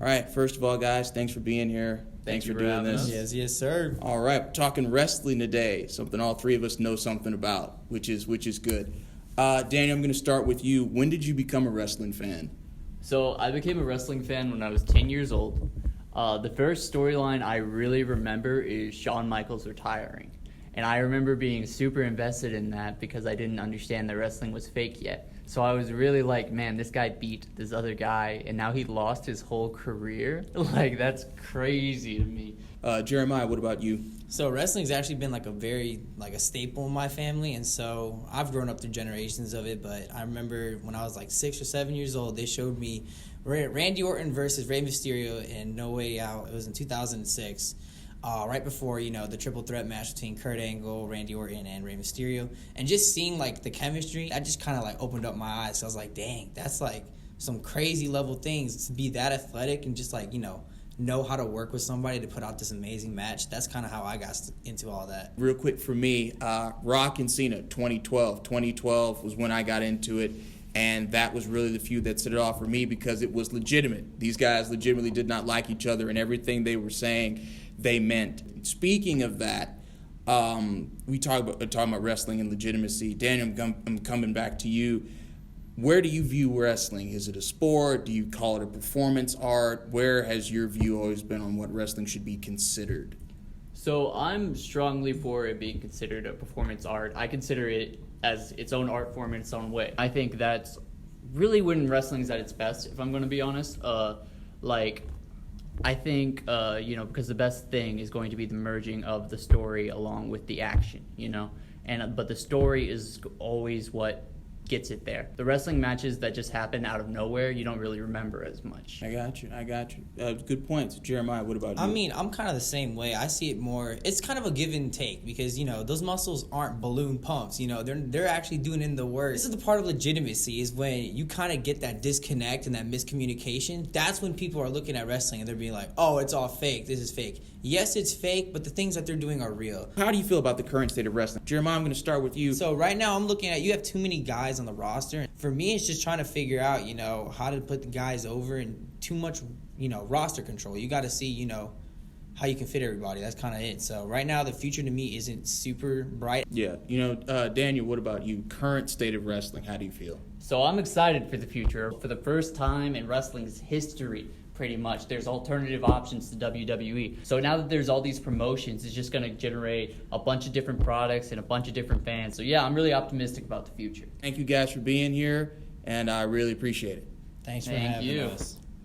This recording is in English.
All right, first of all, guys, thanks for being here. Thanks for doing this. Yes, sir. All right, we're talking wrestling today, something all three of us know something about, which is good. Daniel, I'm going to start with you. When did you become a wrestling fan? So I became a wrestling fan when I was 10 years old. The first storyline I really remember is Shawn Michaels retiring. And I remember being super invested in that because I didn't understand that wrestling was fake yet. So I was really like, man, this guy beat this other guy, and now he lost his whole career? Like, that's crazy to me. Jeremiah, what about you? So wrestling's actually been like a staple in my family, and so I've grown up through generations of it. But I remember when I was like 6 or 7 years old, they showed me Randy Orton versus Rey Mysterio in No Way Out. It was in 2006. Right before, the triple threat match between Kurt Angle, Randy Orton, and Rey Mysterio. And just seeing, the chemistry, I just kind of, opened up my eyes. So I was like, dang, that's, some crazy level things to be that athletic and just, know how to work with somebody to put out this amazing match. That's kind of how I got into all that. Real quick for me, Rock and Cena, 2012. 2012 was when I got into it. And that was really the feud that set it off for me because it was legitimate. These guys legitimately did not like each other, and everything they were saying, they meant. Speaking of that, we talking about wrestling and legitimacy. Daniel, I'm coming back to you. Where do you view wrestling? Is it a sport? Do you call it a performance art? Where has your view always been on what wrestling should be considered? So I'm strongly for it being considered a performance art. I consider it as its own art form in its own way. I think that's really when wrestling's at its best, if I'm going to be honest. I think, because the best thing is going to be the merging of the story along with the action, but the story is always what gets it there. The wrestling matches that just happen out of nowhere, you don't really remember as much. I got you. Good points. Jeremiah, what about you? I mean, I'm kind of the same way. I see it more, it's kind of a give and take because, those muscles aren't balloon pumps. They're actually doing in the work. This is the part of legitimacy is when you kind of get that disconnect and that miscommunication. That's when people are looking at wrestling and they're being like, oh, it's all fake. This is fake. Yes, it's fake, but the things that they're doing are real. How do you feel about the current state of wrestling? Jeremiah, I'm going to start with you. So right now I'm looking at, you have too many guys on the roster. For me, it's just trying to figure out, how to put the guys over and too much, roster control. You got to see, how you can fit everybody. That's kind of it. So right now the future to me isn't super bright. Yeah. Daniel, what about you? Current state of wrestling, how do you feel? So I'm excited for the future. For the first time in wrestling's history, pretty much, there's alternative options to WWE. So now that there's all these promotions, it's just going to generate a bunch of different products and a bunch of different fans. So yeah, I'm really optimistic about the future. Thank you guys for being here, and I really appreciate it. Thanks for Thank having you. us.